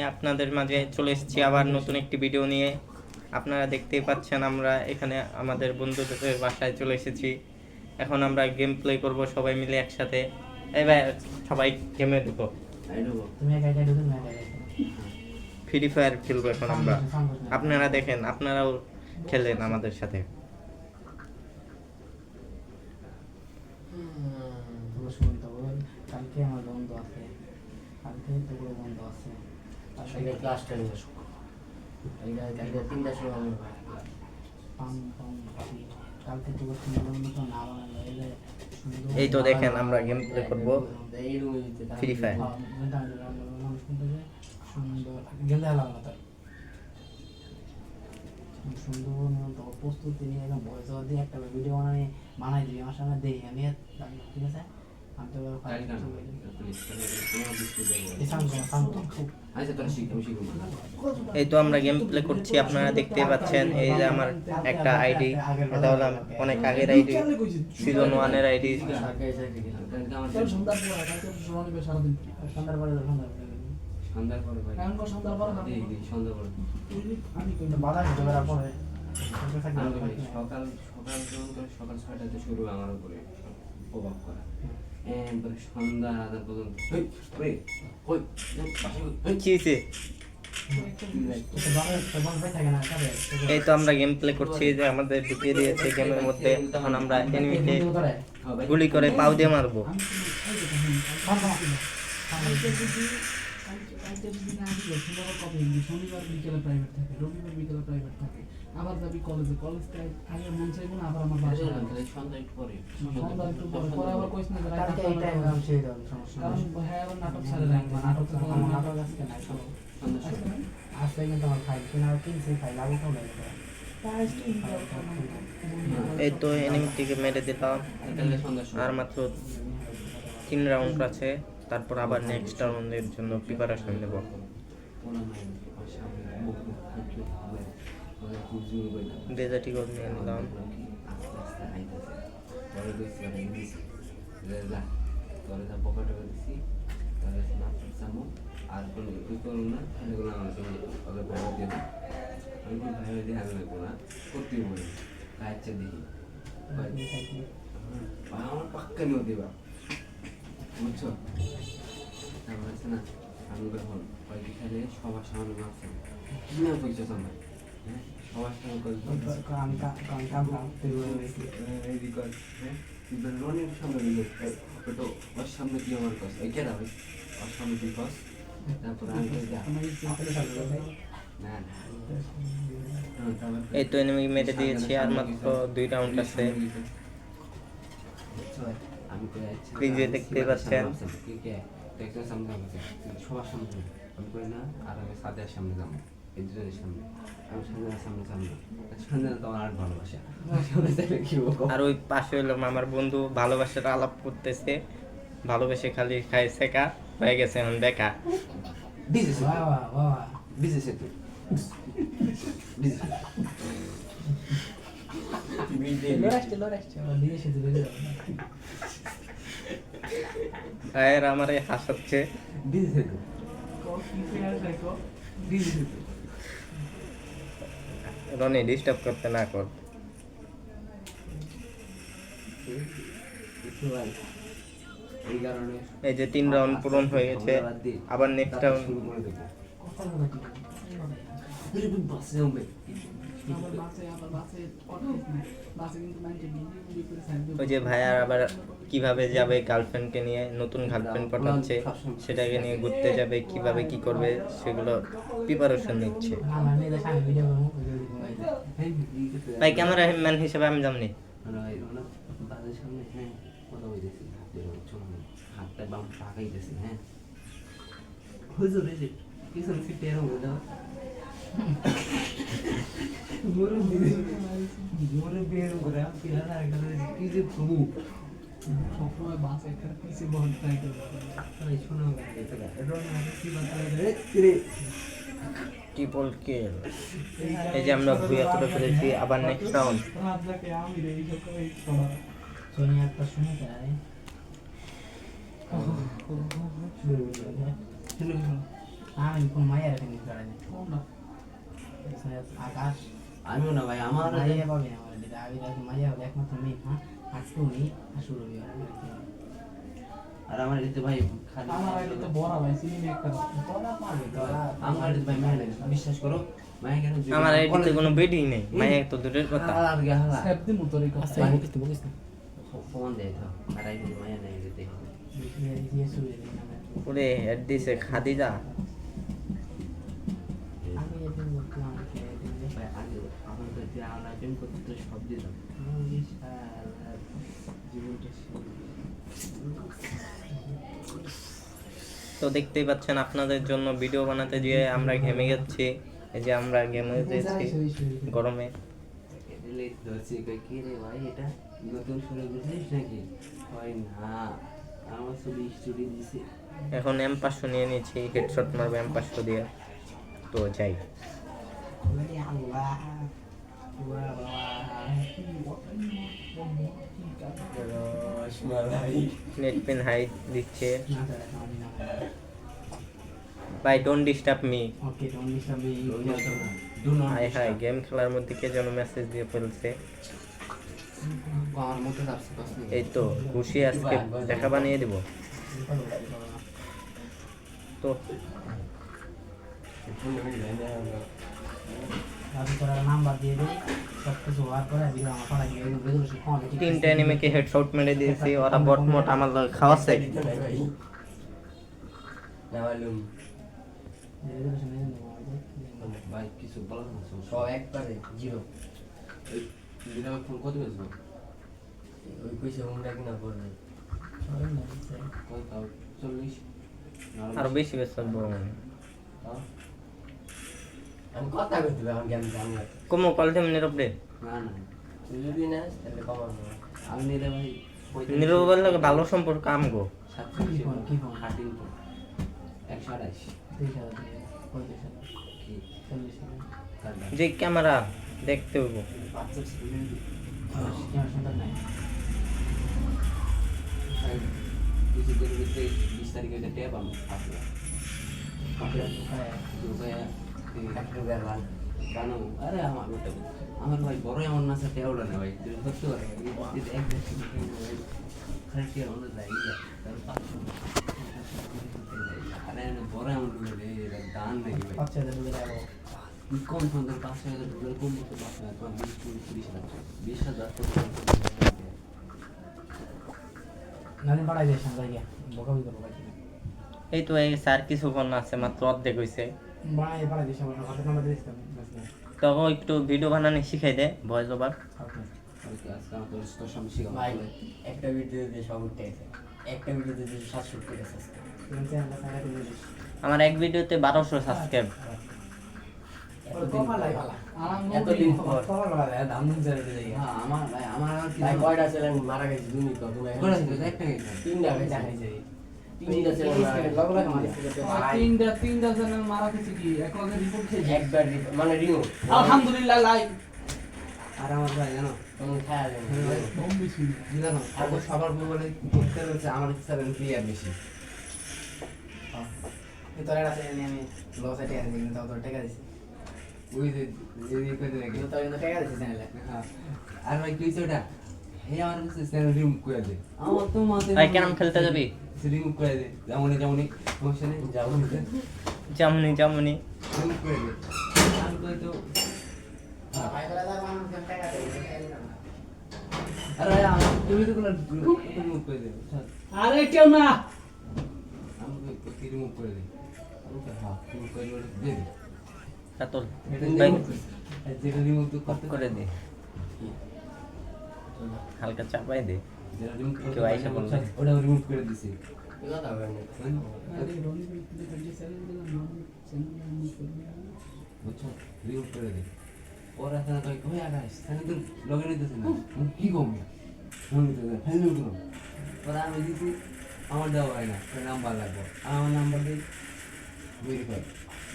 আপনাদের মাঝে চলে এসেছি আবার নতুন একটি ভিডিও নিয়ে। আপনারা দেখতেই পাচ্ছেন আমরা এখানে আমাদের বন্ধুদের বাসায় চলে এসেছি। এখন আমরা গেম প্লে করব সবাই মিলে একসাথে। এই ভাই সবাই গেমে ঢুকো। ফ্রি ফায়ার খেলবো এখন আমরা। আপনারা দেখেন, আপনারাও খেলেন আমাদের সাথে। কালকে আমার বন্ধ আছে, কালকে তো বন্ধ আছে। আসলে ক্লাসটা নিয়ে আসো। কালকে 3টার সময় আমি কালকে তো মতো না বানালো এলে এই তো দেখেন আমরা গেম প্লে করব এই রুমে দিতে ফ্রি ফায়ার। সুন্দর গেম দেখালাম না তার সুন্দর মতো প্রস্তুতি নিয়ে একদম ভয়েস ওভার দিয়ে একটা ভিডিও বানাই দিবি আমার সামনে দেখি আমি, ঠিক আছে? এই তো আমরা গেম প্লে করছি, আপনারা দেখতে পাচ্ছেন। এই যে আমার একটা আইডি, এটা হলো অনেক আগের আইডি, সিজন 1 এর আইডি। সকাল 6টাতে শুরু আমার উপরে প্রভাব করা, সন্ধ্যা রাত পর্যন্ত। এই তো আমরা গেম প্লে করছি, যে আমাদের ঢুকিয়ে দিয়েছে গেমের মধ্যে। এখন আমরা এনিমিকে গুলি করে পাউ দিয়ে মারবো। শনিবার বিকেলে প্রাইভেট থাকে, রবিবার বিকেলে প্রাইভেট থাকে, আবার যাবি কলেজে, কলেজ আগে মন চাইবো না, আবার আমার বাসা সন্ধ্যা একটু পরে আবার কইস না কারণ হ্যাঁ আবার নাটক ছাড়ে যায় না, নাটক আজকে নাই আজকে কিন্তু আমার ফাইল কিনা কিনছি, ফাইল আগে তো নাই। এই তো এনিমিটিকে মেরে দিলাম। আর মাত্র 3 রাউন্ড আছে, তারপর আবার নেক্সট রাউন্ডের জন্য প্রিপারেশন নেব। ডেজার্টি গোল নিয়ে নিলাম। আর কোনো কি করুন না, এগুলো আমাকে ওদের ভাই দিয়ে দেয়। আমি কি ভাই দিয়ে আমি লাগবো না, করতেই বলি কাজটা দেখি আমার পাক্কা নিয়ে দেবা, বুঝছো? তারপর আছে না, আমি যখন কয়েকটি খেলে সবার সামনে মারছে কি না বুঝছো তোমরা, হ্যাঁ সবার সামনে রনির সামনে ওটা ওর সামনে কি আমার কস এই কেনা ভাই ওর সামনে কি কস, তারপর এই তো এনিমি মেরে দিয়েছি, আর মাত্র 2 রাউন্ড আছে। এই যে দেখতে পাচ্ছেন সবার সামনে আমি করি না, আর আমি সাদের সামনে যাবো, এই দুজনের সামনে আমি সামনে সামনে তো আমার আর ভালোবাসা। আর ওই পাশে হলো আমার বন্ধু ভালোবাসার আলাপ করতেছে, ভালোবেসে খালি খায় শেখা হয়ে গেছে এখন দেখা। আর আমারে হাসাচ্ছে। রনি ডিস্টার্ব করতে না কর। এই যে 3 রাউন্ড পূরণ হয়ে গেছে, আবার নেক্সট রাউন্ড। ওই যে ভাইয়ার আবার কিভাবে যাবে গার্লফ্রেন্ডকে নিয়ে, নতুন গার্লফ্রেন্ড পটাচ্ছে, সেটাকে নিয়ে ঘুরতে যাবে, কিভাবে কি করবে সেগুলো প্রিপারেশন নিচ্ছে। ভাই ক্যামেরাম্যান হিসেবে আমি জানি হাতটা বাম পাকাইতেছি, হ্যাঁ হুজুর এই যে পিছন সিটে এরকম হয়ে যাও মোরে বের করে পিলার একটা কি যে প্রভু সবসময় বাস একটা পিছে বল ট্রাই করবে। এই শোনো এটা না কি বাতালে রে ট্রিপল কিল। এই যে আমরা ভুয়া করে ফেলেছি, আবার নেক্সট রাউন্ড। আপনাকে আমি রে এই সব এই করা সোনি একটা শুনে যায় শুরু আমি কোন মায়ের ফিনিশ করাই না কোনটা আকাশ আমিও না ভাই আমার মাইয়া পাবে না আমার দিদা আমি দেখি মাইয়া হবে একমাত্র মেয়ে হ্যাঁ আর টুনি আর সুরভি আর আমার এতে ভাই খালি আমার আগে তো বড় ভাই সিনেমা একটা বড় পাবে তো আমার এতে ভাই মায়া লাগে বিশ্বাস করো মায়া কেন আমার আইডিতে কোনো বেডই নেই মায়া তো দূরের কথা আর গেলা সেফটি মুতরি কথা বকিস না ফোন দে তো আর আইডি মায়া নাই দিতে দিয়ে সুরে ওরে অ্যাড দিছে খাদিজা আমি এটা বললাম ভাই আগে আমার তো যে আলাদা প্রেম করতে তো সব দিলাম জীবনটা তো দেখতেই পাচ্ছেন আপনাদের জন্য ভিডিও বানাতে গিয়ে আমরা ঘেমে যাচ্ছি এই যে আমরা ঘেমে যাচ্ছি গরমে এলে ধরছি কই কি রে ভাই এটা নতুন শুরু করেছিস নাকি হয় না আমার শুধু স্টুডিও দিছে এখন M500 নিয়ে নিয়েছি হেডশট মারবো M500 দিয়ে তো যাই আল্লাহ নেট পেন হাই দিচ্ছে ভাই don't disturb me okay don't disturb me hi high game খেলার মধ্যে কে যেন মেসেজ দিয়ে ফেলছে আমার মতো যাচ্ছে প্রশ্ন এই তো খুশি আজকে দেখা বানিয়ে দিব তো আমি তোরা নাম্বার দিয়ে দেই সব কিছু হওয়ার পরে আমি আমার পাড়া গিয়ে রেজুলেশন কমপ্লিট তিনটা এনিমেকে হেডশট মেরে দিয়েছি ওরা বটমট আমার লগে খাওয়াছে নামালুম রেজুলেশন নিয়ে নেব ভাই কিছু বলার না সব একবারে জিরো দিনা ফোন কত বেজলো ওই কইছে হুমরা কিনা করবে সবাই না দিছে কত তাও 40 আরো বেশি বেশি বড় মনে আমি কথা কইতে এখন জ্ঞান জানি না কোমো কলতে মিনিট আপডে না না তুই যদি না তাহলে কমানো আমি নিলে ভাই নিরবের লগে ভালো সম্পর্ক আমগো 37 কি ফোন? 13 ফোন 128 3000 দিয়ে 35,000 কি 40,000 কার দাম? যে ক্যামেরা দেখতে হইব বাচ্চা ছেলে কেন সুন্দর নাই ভাই, কিছু দিনের ভিতরে 20 তারিখে একটা ট্যাব আমি আসলে দুবাইয়া একটা বেরবান জানো আরে আমার ভাই বড় এমন না সাথে ওটা না ভাই তুই করতে পারে এক দেশ খালি কি অন্য যায় তার পাঁচশো আরে বড় এমন রে দান নাকি ভাই 5000 দিয়ে লাগো কম ফোন তোর 5,000 ডলার কম করতে 5,000 তোমার 20,000 তো নাদিন পাড়াই দিয়ে সামনে গিয়া বকাবি করবো ভাই এই তো এই স্যার কিছুক্ষণ আছে মাত্র অর্ধেক হইছে বাড়াই পাড়াই দিয়ে সামনে হাতে নাম্বার দিয়ে দিতাম তখন একটু ভিডিও বানানো শিখাই দে ভয়েস ওভার আজকে আমার তোর সামনে শিখা ভাই একটা ভিডিও দিয়ে সব উঠে গেছে একটা ভিডিও দিয়ে 700 করে গেছে তুমি চ্যানেলটা সাইড করে দিস আমার এক ভিডিওতে 1200 সাবস্ক্রাইব এতদিন পর দাম দিন চলে যায় হ্যাঁ আমার ভাই আমার আর কি ভাই কয়টা চ্যানেল মারা গেছে তুমি তো তুমি করে দিতে একটা গেছে তিনটা গেছে তিনটা চ্যানেল তিনটা চ্যানেল মারা গেছে কি এক লগে রিপোর্ট খেয়ে একবার মানে রিমুভ আলহামদুলিল্লাহ লাইভ আর আমার ভাই জানো তুমি খায়া দেন কম বেশি জানো আমার সবার মোবাইলে করতে হচ্ছে আমার চ্যানেল ক্লিয়ার বেশি তোরা আছে আমি লস এটে আছে কিন্তু তোর টাকা দিছি ওই যে এই করে রাখি তোর কিন্তু টাকা দিছি চ্যানেলে হ্যাঁ আর ভাই কি হইছে ওটা হে আমার কাছে চ্যানেল রিমুভ করে দে আমার তো মাতে ভাই কেন খেলতে যাবি রিমুভ করে দে যেমনই সমস্যা নেই জামুনি রিমুভ করে দে আমি কই তো ভাই বলা দা মানুষ টাকা দেয় আরে আমার তুমি তো কোনো রিমুভ করে দে আরে কেউ না আমি কই রিমুভ করে দে আমি তো হ্যাঁ রিমুভ করে দে দে কাতল এটা ভাই রিমুভ যেটা রিমুভ তো কপ করে দে হালকা চাপাই দে যেটা রিমুভ করে কেউ আইসা বলবে। ওটা রিমুভ করে দিছি কি কথা বলেন আরে রনি কিন্তু কাজে চ্যানেল দিলাম না চ্যানেল বুঝছো রিমুভ করে দে ওরা তারা কই কই আগাইস তাহলে তো লগইন হইতেছে না কি কম ফোন দিতে ফেলে দিল ওরা আমি দিছি আমার দেওয়া হয় না তোর নাম্বার লাগবে আমার নাম্বার দিই ভেরিফাই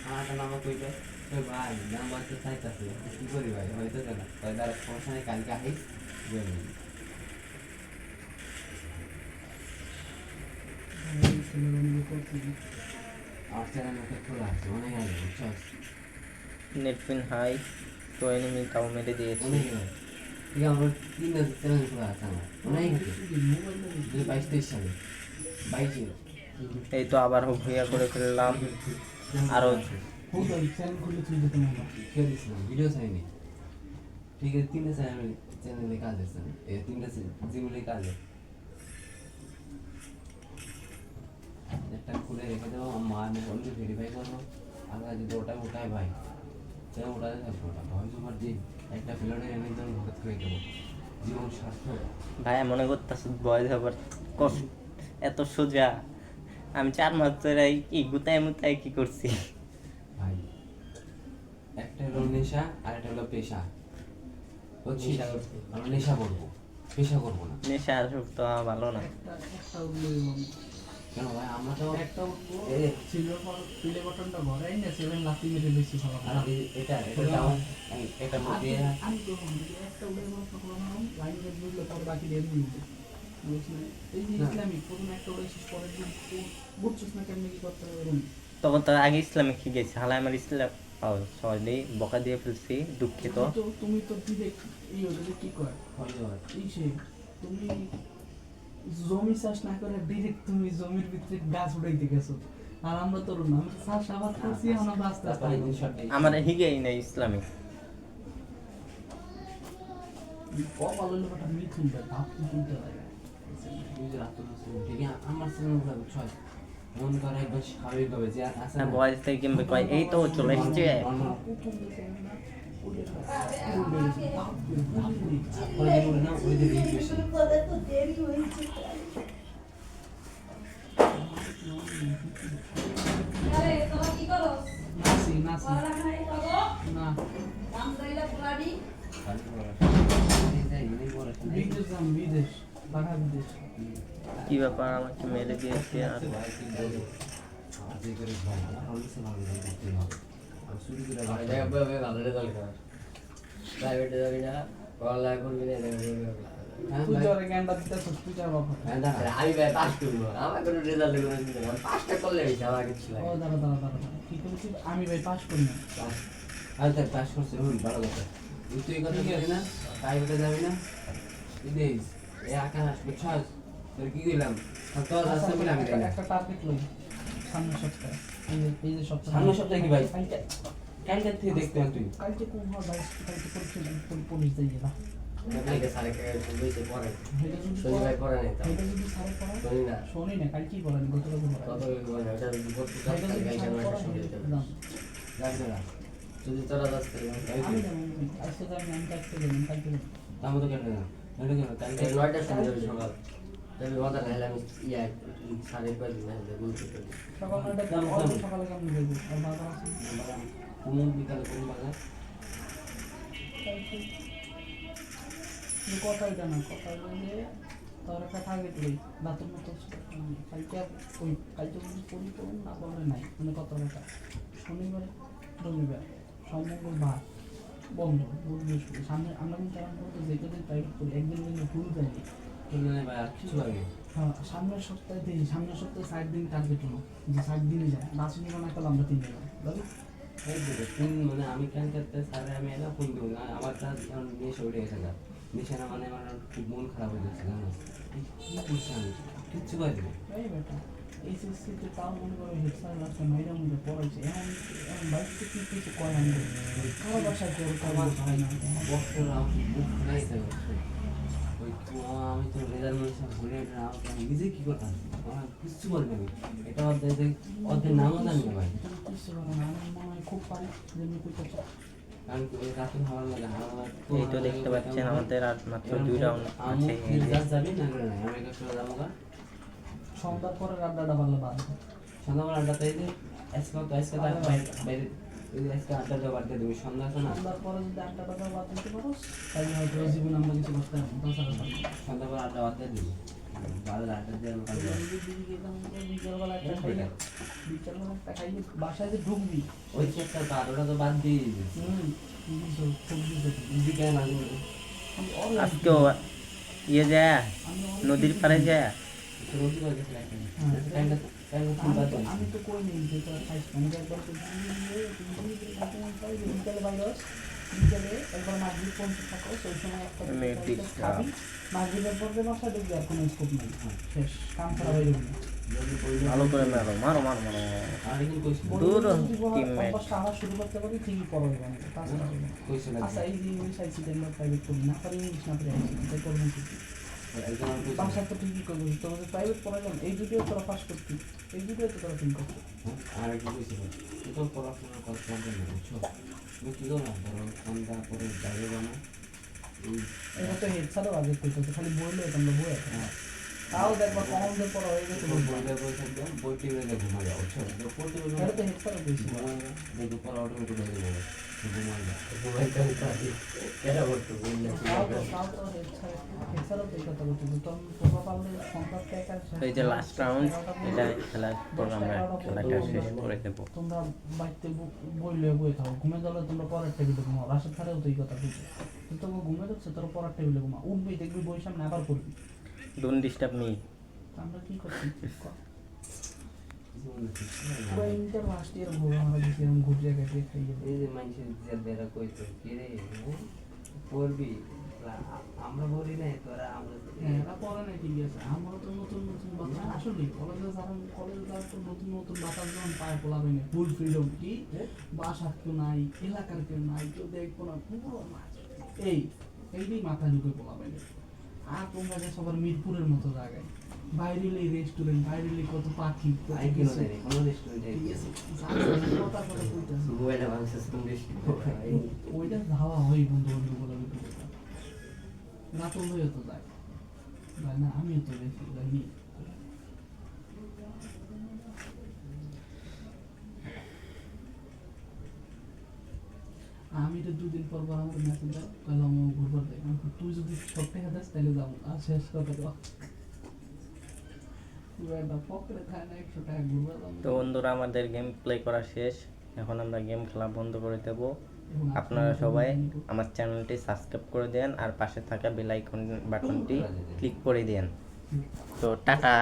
আমার একটা নাম্বার কইতে তো ভাই নাম্বার তো চাইতাছে কি করি ভাই হয়তো না তাই তার সমস্যা নেই কালকে আইস দিয়ে দিবি আমার চ্যানেল একটা খোলা আছে অনেক আগে বুঝছো নেট পিন হাই তো এনিমি তাও মেরে দিয়েছি। অনেক আগে ঠিক আছে আমার 3টা চ্যানেল খোলা আছে আমার অনেক আগে মোবাইলে 22-23 সালে 22 এই তো আবার ভুইয়া করে ফেললাম। আরো হুদাই চ্যানেল খুলে তুই দিতে মনে খেয়ে দিয়েছিলাম ভিডিও চাইনি ঠিক আছে 3টা চ্যানেলে কাজ আছে এই 3টা জিমেলে কাজ আছে একটা খুলে রেখে দেবো মা আমি বন্ধু ভেরিফাই করবো আগে যদি ওটাই ভাই সেটা ওটাতে থাকবো ওটা ভয় তোমার দিন একটা ফেলোডে আমি একদম হঠাৎ করে দেবো জীবন সার্থক ভাইয়া মনে করতেছে বয়স হবার কষ্ট এত সোজা। আমি 4 মাস ধরে কি গুতায় মুতায় কি করছি। ভাই একটা হলো নেশা আর একটা হলো পেশা বুঝছিস নেশা করছি। আমরা নেশা করবো পেশা করবো না নেশা আর তো ভালো না। একটা উঠলো কেন ভাই আমরা তো একটা উঠলো এ সিলভার প্লে বাটনটা ভরাই না 7 লাফি মেরে বেশি ভালো আর এটা ডাউন এটা মধ্যে আমি তো একটা উড়ে বড় তখন লাইন গেট বুঝলো পরে বাকি দিয়ে দিই এই যে ইসলামিক প্রথম একটা উড়ে শেষ পরের দিন বুঝছিস না কেমনি কি করতে হবে তখন তো আগে ইসলামে কি গেছে হালা আমার ইসলাম সরি বকা দিয়ে ফেলছি দুঃখিত। তুমি তো ডিরেক্ট এই ওটা কি কয় ফলোয়ার এই সে তুমি জমি চাষ না করে ডিরেক্ট তুমি জমির ভিতরে গাছ উড়াইতে গেছো আর আমরা তো না আমি চাষাবাদ করছি আমরা আস্তে আস্তে তারপরে ইনশাআল্লাহ আমার হিগেই নাই ইসলামিক। কপাল হলো একটা মিথুন দেয় ভাব কিনতে লাগে নিজের আত্মবিশ্বাস ঠিক আছে আমার চ্যানেল ভাবে ছয় মন করে একবার স্বাভাবিক হবে যে আছে না বয়স থেকে কিনবে কয় এই তো চলে এসছে। ওই যে রিচ বেশি নাসি নাসি না বিদেশ যাম বিদেশ বাঘা বিদেশ কি ব্যাপার আমাকে মেরে দিয়েছে আর ভালো রেজাল্ট কর প্রাইভেটে যাবি না পড়ালেখা করবি না তুই জরে জ্ঞানটা দিতে তুই যা বাবা আমি ভাই পাস করবো আমার কোনো রেজাল্ট কোনো চিন্তা নেই পাসটা করলে হয়েছে আমার কিছু ও লাগে দাঁড়া দাঁড়া দাঁড়া দাঁড়া কি করেছি আমি ভাই পাস করি না আর তার পাস করছে হুন ভালো কথা তুই কথা বলি না প্রাইভেটে যাবি না বিদেশ এ আকাশ বুঝছস তোর কি দিলাম তোর রাস্তা বলে আমি দিলাম একটা টার্গেট লই সামনের সপ্তাহে এই যে সপ্তাহে সামনের সপ্তাহে কি ভাই কালকে থেকে দেখতে তুই কালকে কোন হয় ভাই কালকে পরীক্ষা পুলিশ দিয়ে না কালকে স্যারে বইতে পড়ে এটা যদি শনিবার পড়ে নাই এটা যদি সারে পড়া শনি না শোনি না কালকেই পড়েন গতকালকে কত পড়া পড়ে ওটা যদি ভর্তি এটা কালকে যদি গাইছে সারে একটা পড়া শুনে দিতে হবে দাম যাবি না যদি তোরা যাচ্ছে আমি জানি আজকে তো আমি কালকে যাবেন কালকে যাবেন তার মতো কেটে না কেটে কেন কালকে 9টার সময় যাবি সকাল যাবি মজা নাহলে আমি ইয়া সাড়ে 5 না বলতে পারি সকাল 9টা সকালে কেমন যাবো আর বাবা আছে কোন বিকালে কোন বাজার কথা এটা না কথা হলো যে তোর একটা টার্গেট লই দাঁতের মতো কালকে ওই কালকে যদি পড়ি তো না পড়লে নাই মানে কত টাকা শনিবার রবিবার সোমবার বন্ধ বুধ বৃহস্পতি সামনে আমরা কিন্তু আরম্ভ করতে যে কদিন প্রাইভেট করি একদিন কিন্তু ফুল দেয়নি তুলনায় ভাই আর কিছু লাগে হ্যাঁ সামনের সপ্তাহে দিই সামনের সপ্তাহে 60 দিন টার্গেট হলো যে 60 দিনে যায় রাজনীতি না করলে আমরা 3 দিন বুঝলি এই দেখো কোন মানে আমি কালকে স্যারে আমি এলা ফোন দেবো না আমার কাজ এখন নিয়ে সরে গেছে না নিশানা মানে আমার খুব মন খারাপ হয়ে যাচ্ছে জানো কি করছি আমি কিচ্ছু পারি না এই বেটা এইচএসসিতে তাও মনে করো হেড স্যার লাগছে নয়টা মধ্যে পড়াইছে এমন এমন বাইকতে কি কিছু করে আমি কারো বাসায় করে আমার কারো হয় না বক্সের আমার মুখ নাই তো ওই আমি তো রেজাল্ট মানে সব ঘুরে আমি নিজে কি করতাম আমার কিচ্ছু পারি না আমি এটা ওদের নামও জানি না ভাই তুমি কিছু করে না আমি মনে হয় খুব পারি যেমনি করতে চাই কারণ ওই রাতে ভালো লাগে এই তো দেখতে পাচ্ছেন আমাদের আর মাত্র 2 রাউন্ড আছে। এই যে যাবি না করে নাই আমি একটা যাবো গা সন্ধ্যার পরে আড্ডাটা ভালো বাদ সন্ধ্যাবেলা আড্ডাতে এই যে আজকে তো বাইরে এই যে আজকে আড্ডা দেওয়া বাদ দিয়ে তুমি সন্ধ্যা আছে না সন্ধ্যার পরে যদি আড্ডাটা বাদ দিতে পারো তাহলে হয়তো জীবন আমরা কিছু করতে পারবো তাছাড়া পারবো না। সন্ধ্যাবেলা আড্ডা বাদ দিয়ে দিবি ভালো আড্ডা দিয়ে আমি কাজ করবো। বিকেলবেলা একটা খাইয়ে বিকেলবেলা একটা খাইয়ে বাসায় যে ঢুকবি ওই চেষ্টা তো আর ওটা তো বাদ দিয়ে দিবি খুব দিছো বিকেল না আজকেও ইয়ে যায় নদীর পাড়ে যায় রোজি করে গেছে একটা হ্যাঁ। টাইমটা আমি তো কই নেই যে তোরা খাইস না। আমি তো একবার বিকেলে ভাইরাস বিকেলে একবার মাগরিব পর্যন্ত থাকো ওই সময় একটা আমি দুটো disturb। খাবি মাগরিবের পর যে বাসা দেখবি আর কোনো স্কোপ নেই শেষ কাম করা হয়ে যাবে না ভালো করে মারো মারো মারো মারো আর একদিন কইছিল দূর টিমমেট teammate। আবার শুরু করতে পারি ঠিকই পড়া হবে না তাছাড়া হবে না। কইছিল আচ্ছা এই যে ইংলিশ আইসি আমরা প্রাইভেট করি না পারি ইংলিশ না পারি আইসি এটা করবেন কি একজন আর কইছিল বাসা তো ঠিকই করবো তোমাদের প্রাইভেট পড়ালাম এই দুটোও তোরা পাস করতি এই দুটোও তো তোরা ফিল করতো আর একজন কইছিল তুই তো পড়াশোনার কথা বলতে না বুঝছো তুমি কি করো ধরো সন্ধ্যা পরে যাবে না এই এটা তো হেড ছাড়াও আগে করতে খালি বইলে তোমরা বই আছে তাও দেখবা কমনদের পড়া হয়ে গেছে তোমার বইটা বই থাকবে বই টিভি দেখে ঘুমা যাও বুঝছো পড়তে বলবে এটা তো হেড ছাড়াও বেশি ঘুমা যাবে দেখো পড়া অটোমেটিক হয়ে যাবে ঘুমা যাবে ঘুমাইতে পারি কেন করতে বললে তাও তো হেড ছাড়াও তো এই কথা বলছি যে তোমরা পারলে সংখ্যাটা একা এই যে লাস্ট রাউন্ড এটা খেলার পর আমরা খেলাটা শেষ করে দেব। তোমরা বাইতে বই লয়ে বই খাও ঘুমে গেলে তোমরা পরের টেবিলে ঘুমাও রাশেদ খারেও তো এই কথা বলছে তো তোমরা ঘুমে যাচ্ছে তোরা পরের টেবিলে ঘুমাও উঠবি দেখবি বই সামনে আবার করবি ডোন্ট ডিস্টার্ব মি। তো আমরা কি করছি কিছু মনে হচ্ছে পুরো ইন্টার লাস্ট ইয়ার ঘুরে আমরা দেখি এরকম ঘুরিয়ে গেছে খাইয়ে এই যে মানুষের যে বেড়া কইতো কি রে পড়বি আমরা বলি নাই তোরা আমরা হ্যাঁ এরা পড়ে না ঠিক আছে আমরা তো নতুন নতুন বাচ্চা আসলে কলেজে যারা কলেজে যারা তো নতুন নতুন বাতাস যখন পায়ে পোলাবে না ফুল ফ্রিডম কি বাসার কেউ নাই এলাকার কেউ নাই কেউ দেখবো না পুরো মাছ এইটাই মাথা ঢুকে পোলাবে না আর তোমরা যে সবার মিরপুরের মতো জায়গায় বাইরেলে রেস্টুরেন্ট বাইরেলে কত পাখি কত আই কি কিছু। না কোনো রেস্টুরেন্টে ঠিক আছে কথার কথা কইতাছি। মোবাইলে ভাঙছে তুমি ওইটা ধাওয়া হয় বন্ধু বন্ধু বলে রাতুল হয়ে তো যায় যায় না আমিও তো দেখি যাইনি আমি তো দুদিন পর পর আমার মেসেজ দাও তাহলে আমি ঘুরবার যাই আমি বলি, তুই যদি সব টাকা দেস তাহলে যাবো আর শেষ কথা তো একটা পকেটে খায় না 100 টাকা ঘুরবার যাবো তো বন্ধুরা আমাদের গেম প্লে করা শেষ, এখন আমরা গেম খেলা বন্ধ করে দেব। এবং আপনারা সবাই আমার চ্যানেলটি সাবস্ক্রাইব করে দেন আর পাশে থাকা বেল আইকন বাটনটি ক্লিক করে দেন। তো টাটা।